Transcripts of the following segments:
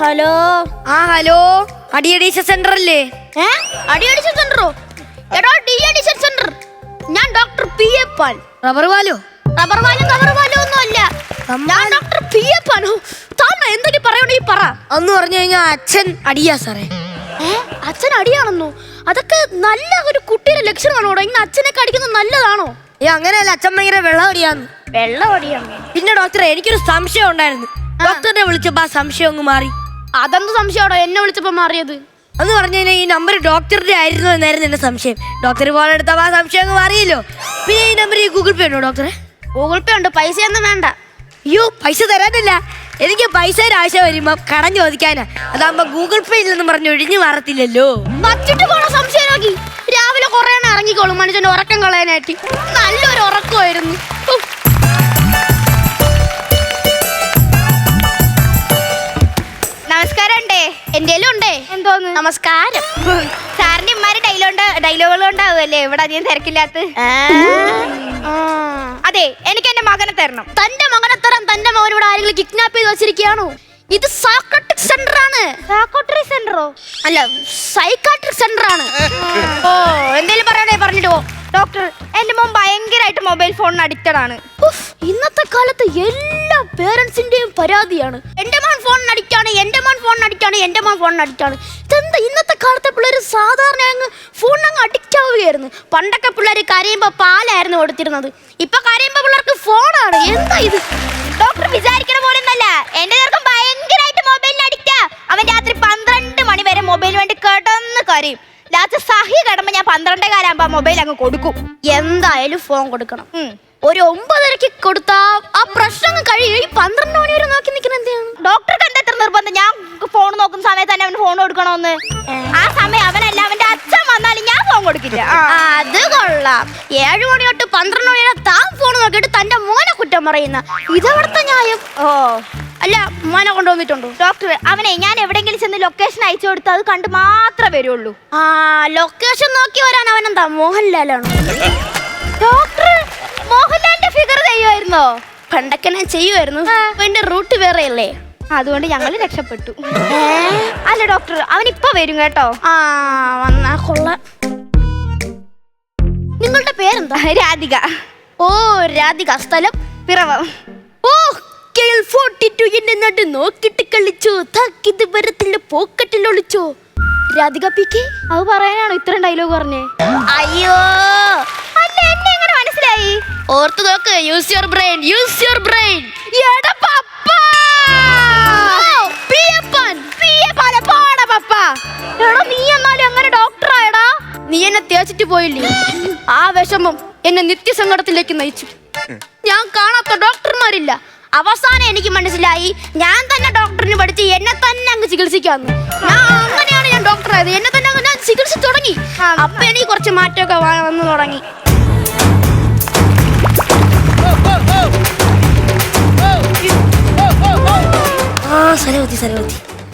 Hello. Hello, അഡിയഡീഷൻ centre അല്ലേ? അഡിയഡീഷൻ സെന്ററോ? എടോ, ഡിയഡീഷൻ centre. ഞാൻ ഡോക്ടർ പി എ പാൽ. റബ്ബർ വാലോ? റബ്ബർ വാലോ ഒന്നും അല്ല. ഞാൻ ഡോക്ടർ പി എ പാൽ. താങ്കൾ എന്തൊക്കെ പറയണോ ഈ പറ. അന്ന് പറഞ്ഞു കഴിഞ്ഞാൽ അച്ഛൻ അടിയാ സാറേ. അച്ഛൻ അടിയാണെന്നോ? അതൊക്കെ നല്ല ഒരു കുട്ടിയുടെ ലക്ഷണമാണോ? ഇങ്ങനെ അച്ഛനൊക്കെ അടിക്കുന്നത് നല്ലതാണോ? അങ്ങനെയല്ല, അച്ഛൻ ഭയങ്കര വെള്ളം അടിയാന്ന്. വെള്ളം അടിയാണോ? പിന്നെ ഡോക്ടറെ, എനിക്കൊരു സംശയം ഉണ്ടായിരുന്നു. ഡോക്ടറിനെ വിളിച്ചപ്പോ ആ സംശയം അങ്ങ് മാറി. അതെന്ത് സംശയമാണോ എന്നെ വിളിച്ചപ്പോ മാറിയത്? എന്ന് പറഞ്ഞു കഴിഞ്ഞാൽ ഈ നമ്പർ ഡോക്ടറുടെ ആയിരുന്നു എന്നായിരുന്നു എന്റെ സംശയം. ഡോക്ടർ ഫോൺ എടുത്തപ്പോ ആ സംശയം അങ്ങ് മാറിയല്ലോ. പിന്നെ ഈ നമ്പർ ഈ ഗൂഗിൾ പേ ഉണ്ടോ ഡോക്ടറെ? ഗൂഗിൾ പേ ഉണ്ട്, പൈസ ഒന്നും വേണ്ട. അയ്യോ, പൈസ തരാനല്ല, എനിക്ക് പൈസയുടെ ആവശ്യം വരുമ്പോ കടം ചോദിക്കാനാ. അതാകുമ്പോ ഗൂഗിൾ പേ ഇല്ലെന്ന് പറഞ്ഞു ഒഴിഞ്ഞു മാറത്തില്ലല്ലോ. വച്ചിട്ട് പോണ സംശയം നോക്കി. രാവിലെ കൊറേ ഇറങ്ങിക്കോളും മനുഷ്യന്റെ ഉറക്കം കളയാനായിട്ട്. നല്ലൊരു ഉറക്കമായിരുന്നു. നമസ്കാരം ഉണ്ടേ? എന്റെ ഉണ്ടേ. എന്തോന്ന് നമസ്കാരം? സാറിന്റെ ഇമ്മാര് ഡയലോഗുകൾ ഉണ്ടാവുമല്ലേ ഇവിടെ അധികം തിരക്കില്ലാത്ത. അതെ, എനിക്ക് എന്റെ മകനെ തരണം. തന്റെ മകനെ തരാൻ തന്റെ മകൻ ഇവിടെ ആരെങ്കിലും കിഡ്നാപ്പ് ചെയ്ത് വെച്ചിരിക്കുകയാണോ? ഇത് സൈക്കാട്രിക് സെന്റർ ആണ്. സൈക്കാട്രിക് സെന്ററോ? അല്ല, സൈക്കാട്രിക് സെന്റർ ആണ്. ഓ, എന്തേലും പറയണേ പറഞ്ഞിട്ട് പോ. ഡോക്ടർ, എന്റെ മോൻ ഭയങ്കരമായിട്ട് മൊബൈൽ ഫോണിന് അഡിക്റ്റഡ് ആണ്. ഇന്നത്തെ കാലത്ത് എല്ലാ പേരൻസിന്റെയും പരാതിയാണ്. എന്റെ മോൻ ഫോണിന് അഡിക്റ്റ് ആണ്, എന്റെ മോൻ ഫോണിന് അഡിക്റ്റ് ആണ്, എന്റെ മോൻ ഫോണിന് അഡിക്റ്റ് ആണ്. ഇതെന്താ ഇന്നത്തെ കാലത്തെ പിള്ളേർ സാധാരണ അങ്ങ് ഫോണിനങ്ങ് അഡിക്റ്റ് ആവുകയായിരുന്നു. പണ്ടൊക്കെ പിള്ളേർ കരയുമ്പോ പാലായിരുന്നു കൊടുത്തിരുന്നത്. ഇപ്പൊ കരയുമ്പോ പിള്ളേർക്ക് ഫോണാണ്. എന്താ ഇത്? ഡോക്ടർ വിചാരിക്കണ പോലെ ഒന്നല്ല. എന്റെ ചെറുക്കൻ ഭയങ്കരമായിട്ട് മൊബൈലിന് അഡിക്റ്റാ. അവൻ രാത്രി 12 മണി വരെ മൊബൈലിന് വേണ്ടി കിടന്ന് കരയും. ലാസ്റ്റ് സഹി കിടമ്പോ ഞാൻ 12:15 മൊബൈൽ അങ്ങ് കൊടുക്കും. എന്തായാലും ഫോൺ കൊടുക്കണം. ഒരു 9:30 കൊടുത്താ ആ പ്രശ്നം കഴിയും. ഈ 12 മണി വരെ നോക്കി നിൽക്കുന്ന എന്തിനാണ്? ഡോക്ടർക്ക് എന്താ എത്ര നിർബന്ധം? ഞാൻ ഫോൺ നോക്കുന്ന സമയത്ത് തന്നെ അവന് ഫോൺ കൊടുക്കണമെന്ന്. ആ സമയം അവനല്ല, അവന്റെ അച്ഛൻ വന്നാലും ഞാൻ ഫോൺ കൊടുക്കില്ല. അത് കൊള്ളാം. 7 മണി തൊട്ട് 12 മണി വരെ താൻ ഫോൺ നോക്കിയിട്ട് തന്റെ മോനെ കുറ്റം പറയുന്ന ഇതെവിടുത്തെ ന്യായം? ഓ, അല്ല, മോനെ കൊണ്ടുവന്നിട്ടുണ്ടോ? ഡോക്ടർ, അവനെ ഞാൻ എവിടെയെങ്കിലും ചെന്ന് ലൊക്കേഷൻ അയച്ചു കൊടുത്ത് അത് കണ്ട് മാത്രമേ വരുള്ളൂ. ലൊക്കേഷൻ നോക്കി വരാൻ അവനെന്താ മോഹൻലാലാണോ? ഡോക്ടർ, മോഹൻലാലിന്റെ ഫിഗർ ചെയ്യുമായിരുന്നോ? പണ്ടൊക്കെ ഞാൻ ചെയ്യുമായിരുന്നു. എന്റെ റൂട്ട് വേറെ അല്ലേ, അതുകൊണ്ട് ഞങ്ങൾ രക്ഷപ്പെട്ടു. അല്ല ഡോക്ടർ, അവനിപ്പോ വരും കേട്ടോ. വന്നാ കൊള്ളാം. നിങ്ങളുടെ പേരെന്താ? രാധിക. ഓ, രാധിക. സ്ഥലം? പിറവം. ഓ, എന്റെ നാട്ട് നോക്കിട്ട് കളിച്ചോ, താക്കിത് വരത്തിന്റെ പോക്കറ്റിൽ ഒളിച്ചോ. രാധിക പി കെ അത് പറയാനാണോ ഇത്രയും ഡയലോഗ് പറഞ്ഞേ? അയ്യോ, അല്ല, എന്നെ എങ്ങനെ മനസ്സിലായി? ഓർത്ത് നോക്ക്. Use your brain, use your brain. നീ എന്നാലും എങ്ങനെ ഡോക്ടറായടാ? നീ എന്നെ തേച്ചിട്ട് പോയില്ലേ? ആ വിഷമം എന്നെ നിത്യസങ്കടത്തിലേക്ക് നയിച്ചു. ഞാൻ കാണാത്ത ഡോക്ടർമാരില്ല. അവസാനം എനിക്ക് മനസ്സിലായി ഞാൻ തന്നെ ഡോക്ടറിന് പഠിച്ച് എന്നെ തന്നെ അങ്ങ് ചികിത്സിക്കാന്ന്. അങ്ങനെയാണ് ഞാൻ ഡോക്ടറായത്. എന്നെ തന്നെ അങ്ങ് ഞാൻ ചികിത്സിച്ചു തുടങ്ങി. അപ്പൊ എനിക്ക് കുറച്ച് മാറ്റമൊക്കെ വന്നു തുടങ്ങി.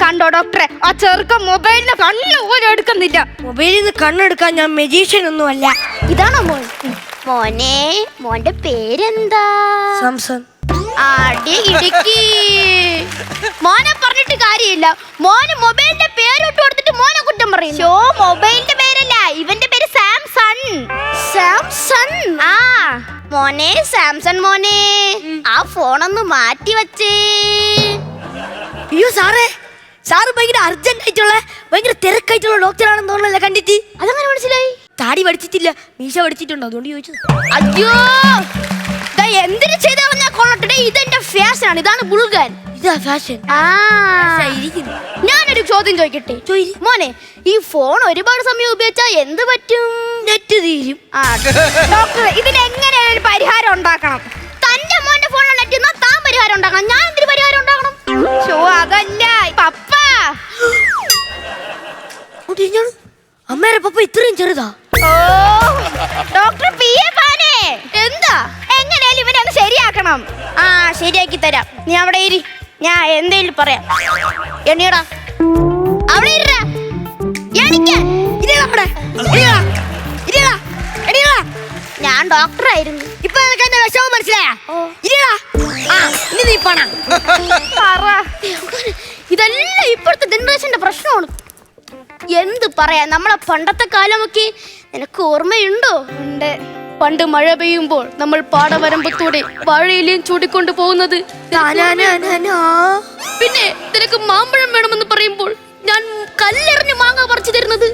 കണ്ടോ ഡോക്ടറെ, ആ ചെറുക്കൻ മൊബൈലിന് കണ്ണ് പോലും എടുക്കുന്നില്ല. മൊബൈലിൽ നിന്ന് കണ്ണെടുക്കാൻ ഞാൻ മെജീഷ്യൻ ഒന്നും അല്ല. ഇതാണോ മോൻ? മോനെ, മോന്റെ പേരെന്താ? സാംസൺ. അടി ഇടുക്കി. മോനെ പറഞ്ഞിട്ട് കാര്യമില്ല. മോന് മൊബൈലിന്റെ പേരിട്ട് കൊടുത്തിട്ട് മോനെ കുറ്റം പറയുന്നു. മൊബൈലിന്റെ പേരല്ല, ഇവന്റെ പേര് സാംസൺ. സാംസൺ? ആ മോനെ, സാംസൺ മോനെ, ആ ഫോണൊന്ന് മാറ്റി വെച്ചേ. അയ്യോ സാറേ, സാറ് ഭയങ്കര അർജന്റ് ആയിട്ടുള്ള ഭയങ്കര തിരക്കായിട്ടുള്ള ഡോക്ടറാണെന്ന് തോന്നുന്നല്ലേ കണ്ടിട്ട്? അതങ്ങനെ മനസ്സിലായി? താടി പഠിച്ചിട്ടില്ല, മീശ പഠിച്ചിട്ടുണ്ടോ, അതുകൊണ്ട് ചോദിച്ചത്. അയ്യോ, എന്തിനു ചെയ്താൽ ഞാൻ കൊള്ളട്ടെ. ഇതെന്റെ ഫാഷൻ ആണ്. ഇതാണ് ബുൾഗാൻ. ഇതാ ഫാഷൻ. ഞാനൊരു ചോദ്യം ചോദിക്കട്ടെ? മോനെ, ഈ ഫോൺ ഒരുപാട് സമയം ഉപയോഗിച്ചാൽ എന്ത് പറ്റും? നെറ്റ് തീരും. ഡോക്ടർ, ഇതിന് എങ്ങനെ ഒരു പരിഹാരം ഉണ്ടാക്കണം? തന്റെ മോന്റെ ഫോണിൽ നെറ്റ് തീർന്നാൽ താൻ പരിഹാരം ഉണ്ടാക്കണം. ഞാൻ എന്തിനു പരിഹാരം ഉണ്ടാക്കണം? അതല്ല പപ്പ. അമ്മേരെ പപ്പ ഇത്രയും ചെറുതാ? ഓ, ഡോക്ടർ പി എ പാനെ, എന്താ എങ്ങനെയാലും ഇവനെ ഒന്ന് ശരിയാക്കണം. ശരിയാക്കി തരാം. നീ അവിടെ ഇരി, ഞാൻ എന്തേലും പറയാം. എണീടാ, അവിടെ ഇരിടാ. ഞാൻ ഡോക്ടറായിരുന്നു. ഇപ്പൊ നിനക്ക് എന്റെ വിഷമം മനസ്സിലായ? ഇനി നീ പണം ഇതെല്ലാം ഇപ്പോഴത്തെ ജനറേഷന്റെ പ്രശ്നമാണ്. എന്ത് പറയാ, നമ്മളെ പണ്ടത്തെ കാലമൊക്കെ നിനക്ക് ഓർമ്മയുണ്ടോ? ഉണ്ട്. പണ്ട് മഴ പെയ്യുമ്പോൾ നമ്മൾ പാടവരമ്പത്തൂടെ വാഴയിലേയും ചൂടിക്കൊണ്ട് പോകുന്നത്. നാനാനാനാ. പിന്നെ നിനക്ക് മാമ്പഴം വേണമെന്ന് പറയുമ്പോൾ ഞാൻ കല്ലെറിഞ്ഞ് മാങ്ങ പറിച്ചു തരുന്നത്.